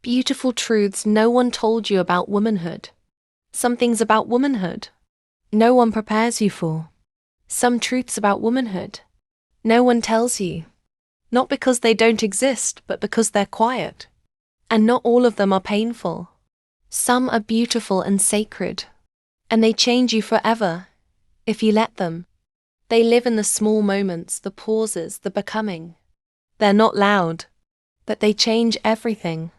Beautiful truths no one told you about womanhood. Some things about womanhood no one prepares you for. Some truths about womanhood no one tells you. Not because they don't exist, but because they're quiet. And not all of them are painful. Some are beautiful and sacred. And they change you forever, if you let them. They live in the small moments, the pauses, the becoming. They're not loud, but they change everything.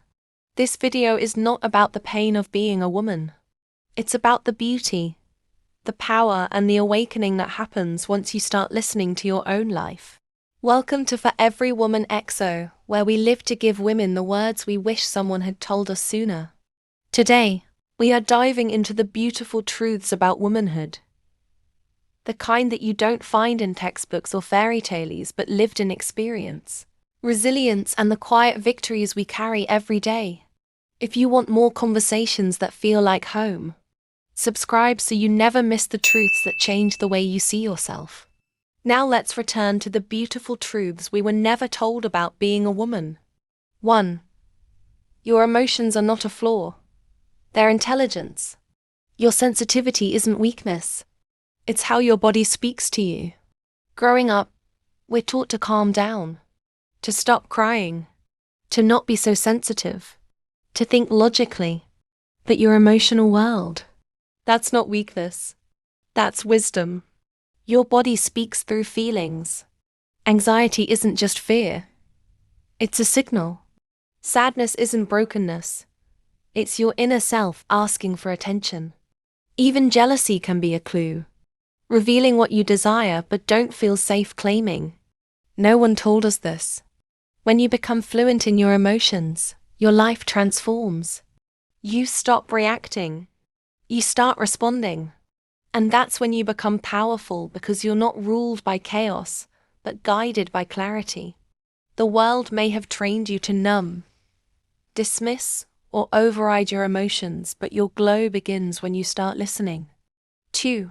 This video is not about the pain of being a woman. It's about the beauty, the power, and the awakening that happens once you start listening to your own life. Welcome to For Every Woman XO, where we live to give women the words we wish someone had told us sooner. Today, we are diving into the beautiful truths about womanhood. The kind that you don't find in textbooks or fairy tales but lived in experience. Resilience and the quiet victories we carry every day. If you want more conversations that feel like home, subscribe so you never miss the truths that change the way you see yourself. Now let's return to the beautiful truths we were never told about being a woman. 1. Your emotions are not a flaw. They're intelligence. Your sensitivity isn't weakness. It's how your body speaks to you. Growing up, we're taught to calm down, to stop crying, to not be so sensitive, to think logically. But your emotional world, that's not weakness. That's wisdom. Your body speaks through feelings. Anxiety isn't just fear. It's a signal. Sadness isn't brokenness. It's your inner self asking for attention. Even jealousy can be a clue, revealing what you desire but don't feel safe claiming. No one told us this. When you become fluent in your emotions, your life transforms. You stop reacting. You start responding. And that's when you become powerful, because you're not ruled by chaos, but guided by clarity. The world may have trained you to numb, dismiss, or override your emotions, but your glow begins when you start listening. 2.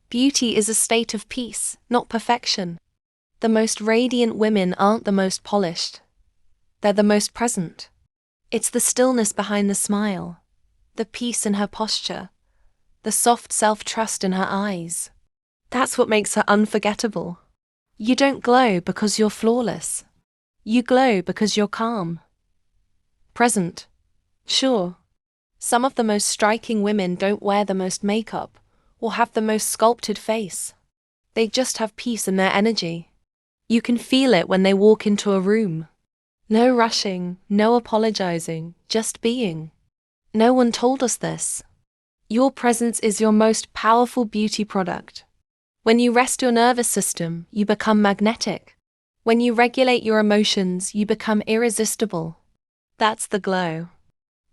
Beauty is a state of peace, not perfection. The most radiant women aren't the most polished. They're the most present. It's the stillness behind the smile, the peace in her posture, the soft self-trust in her eyes. That's what makes her unforgettable. You don't glow because you're flawless. You glow because you're calm. Present. Sure, some of the most striking women don't wear the most makeup or have the most sculpted face. They just have peace in their energy. You can feel it when they walk into a room. No rushing, no apologizing, just being. No one told us this. Your presence is your most powerful beauty product. When you rest your nervous system, you become magnetic. When you regulate your emotions, you become irresistible. That's the glow.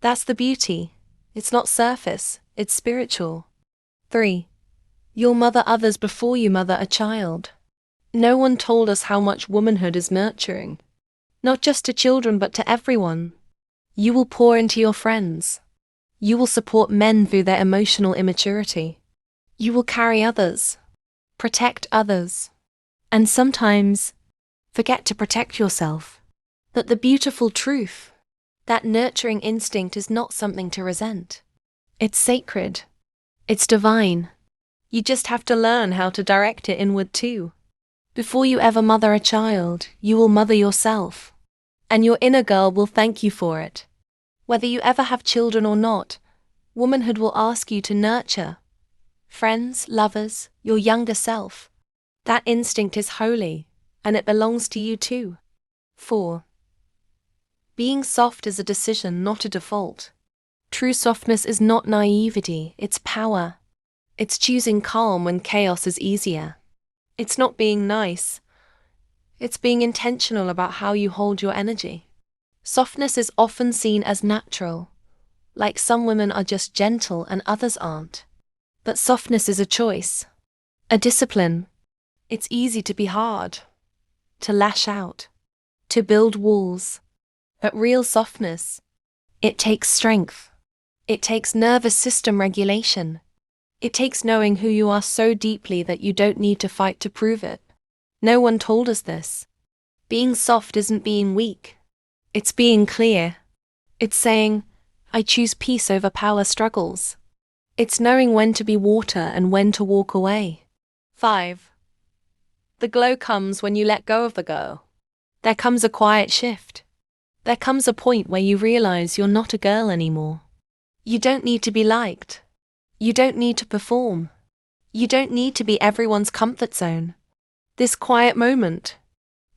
That's the beauty. It's not surface, it's spiritual. 3. You'll mother others before you mother a child. No one told us how much womanhood is nurturing. Not just to children but to everyone. You will pour into your friends. You will support men through their emotional immaturity. You will carry others, protect others, and sometimes forget to protect yourself. But the beautiful truth, that nurturing instinct is not something to resent. It's sacred. It's divine. You just have to learn how to direct it inward too. Before you ever mother a child, you will mother yourself. And your inner girl will thank you for it. Whether you ever have children or not, womanhood will ask you to nurture friends, lovers, your younger self. That instinct is holy, and it belongs to you too. 4. Being soft is a decision, not a default. True softness is not naivety, it's power. It's choosing calm when chaos is easier. It's not being nice. It's being intentional about how you hold your energy. Softness is often seen as natural, like some women are just gentle and others aren't. But softness is a choice, a discipline. It's easy to be hard, to lash out, to build walls. But real softness, it takes strength. It takes nervous system regulation. It takes knowing who you are so deeply that you don't need to fight to prove it. No one told us this. Being soft isn't being weak. It's being clear. It's saying, I choose peace over power struggles. It's knowing when to be water and when to walk away. 5. The glow comes when you let go of the girl. There comes a quiet shift. There comes a point where you realize you're not a girl anymore. You don't need to be liked. You don't need to perform. You don't need to be everyone's comfort zone. This quiet moment,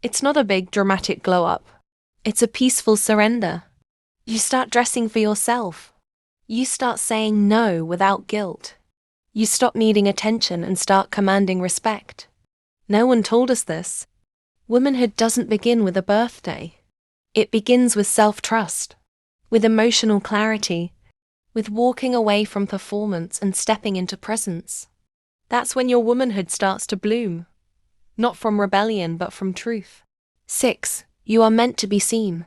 it's not a big dramatic glow up. It's a peaceful surrender. You start dressing for yourself. You start saying no without guilt. You stop needing attention and start commanding respect. No one told us this. Womanhood doesn't begin with a birthday. It begins with self-trust, with emotional clarity, with walking away from performance and stepping into presence. That's when your womanhood starts to bloom. Not from rebellion, but from truth. 6. You are meant to be seen.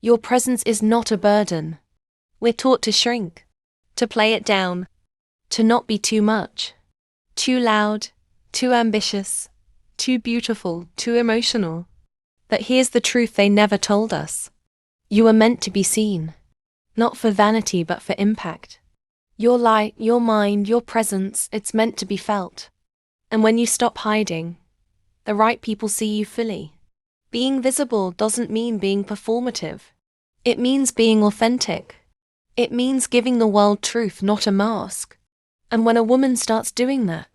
Your presence is not a burden. We're taught to shrink, to play it down, to not be too much, too loud, too ambitious, too beautiful, too emotional. But here's the truth they never told us. You are meant to be seen, not for vanity but for impact. Your light, your mind, your presence, it's meant to be felt. And when you stop hiding, the right people see you fully. Being visible doesn't mean being performative. It means being authentic. It means giving the world truth, not a mask. And when a woman starts doing that,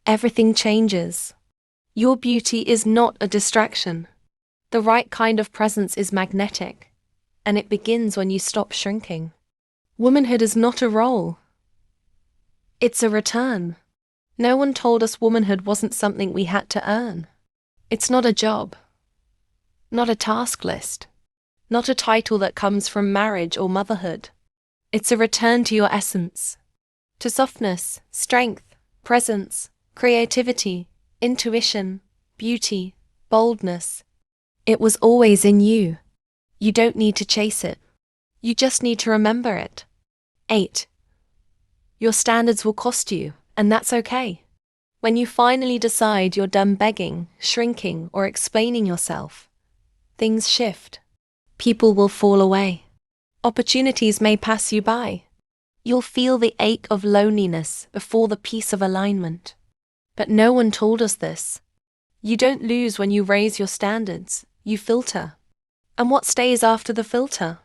everything changes. Your beauty is not a distraction. The right kind of presence is magnetic, and it begins when you stop shrinking. Womanhood is not a role. It's a return. No one told us womanhood wasn't something we had to earn. It's not a job. Not a task list. Not a title that comes from marriage or motherhood. It's a return to your essence. To softness, strength, presence, creativity, intuition, beauty, boldness. It was always in you. You don't need to chase it. You just need to remember it. 8. Your standards will cost you, and that's okay. When you finally decide you're done begging, shrinking, or explaining yourself, things shift. People will fall away. Opportunities may pass you by. You'll feel the ache of loneliness before the peace of alignment. But no one told us this. You don't lose when you raise your standards, you filter. And what stays after the filter?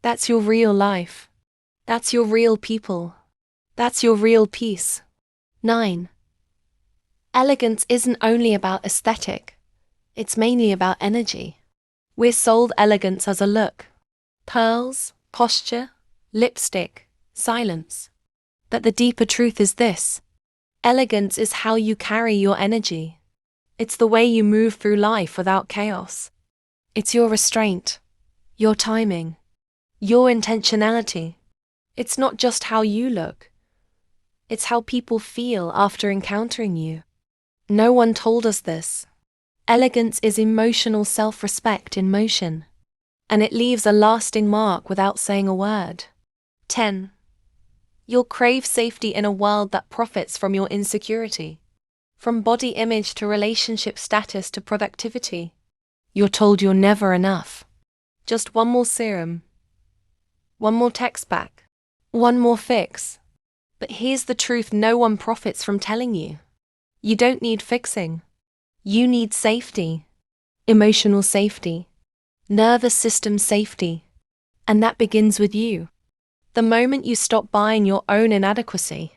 That's your real life. That's your real people. That's your real peace. 9. Elegance isn't only about aesthetic. It's mainly about energy. We're sold elegance as a look. Pearls, posture, lipstick, silence. But the deeper truth is this. Elegance is how you carry your energy. It's the way you move through life without chaos. It's your restraint, your timing, your intentionality. It's not just how you look. It's how people feel after encountering you. No one told us this. Elegance is emotional self-respect in motion, and it leaves a lasting mark without saying a word. 10. You'll crave safety in a world that profits from your insecurity. From body image to relationship status to productivity. You're told you're never enough. Just one more serum. One more text back. One more fix. But here's the truth no one profits from telling you. You don't need fixing. You need safety. Emotional safety. Nervous system safety. And that begins with you. The moment you stop buying your own inadequacy,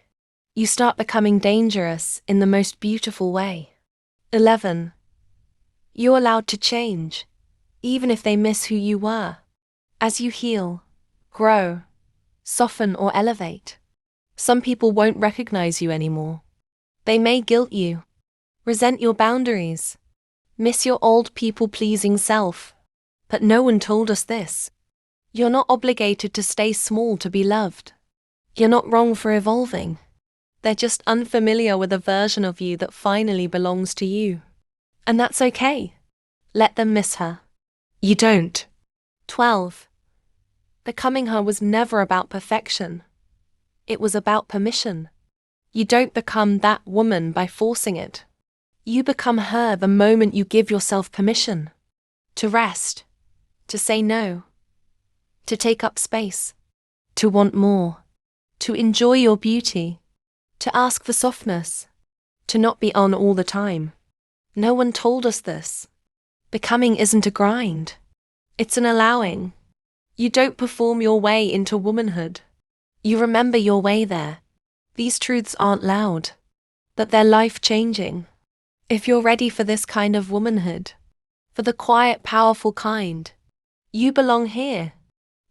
you start becoming dangerous in the most beautiful way. 11. You're allowed to change, even if they miss who you were. As you heal, grow, soften or elevate, some people won't recognize you anymore. They may guilt you, resent your boundaries, miss your old people-pleasing self. But no one told us this. You're not obligated to stay small to be loved. You're not wrong for evolving. They're just unfamiliar with a version of you that finally belongs to you. And that's okay. Let them miss her. You don't. 12. Becoming her was never about perfection. It was about permission. You don't become that woman by forcing it. You become her the moment you give yourself permission. To rest. To say no. to take up space, to want more, to enjoy your beauty, to ask for softness, to not be on all the time. No one told us this. Becoming isn't a grind. It's an allowing. You don't perform your way into womanhood. You remember your way there. These truths aren't loud, but they're life-changing. If you're ready for this kind of womanhood, for the quiet, powerful kind, you belong here.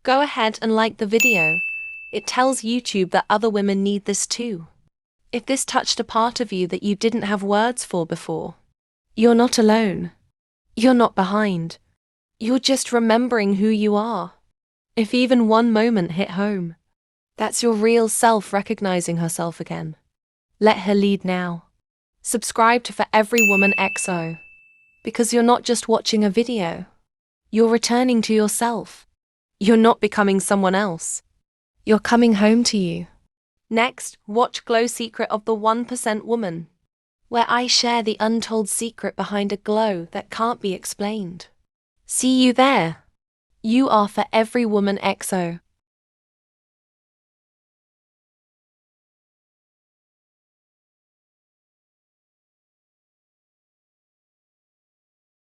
Go ahead and like the video. It tells YouTube that other women need this too. If this touched a part of you that you didn't have words for before, you're not alone. You're not behind. You're just remembering who you are. If even one moment hit home, that's your real self recognizing herself again. Let her lead now. Subscribe to For Every Woman XO. Because you're not just watching a video. You're returning to yourself. You're not becoming someone else. You're coming home to you. Next, watch Glow Secret of the 1% Woman, where I share the untold secret behind a glow that can't be explained. See you there. You are For Every Woman XO.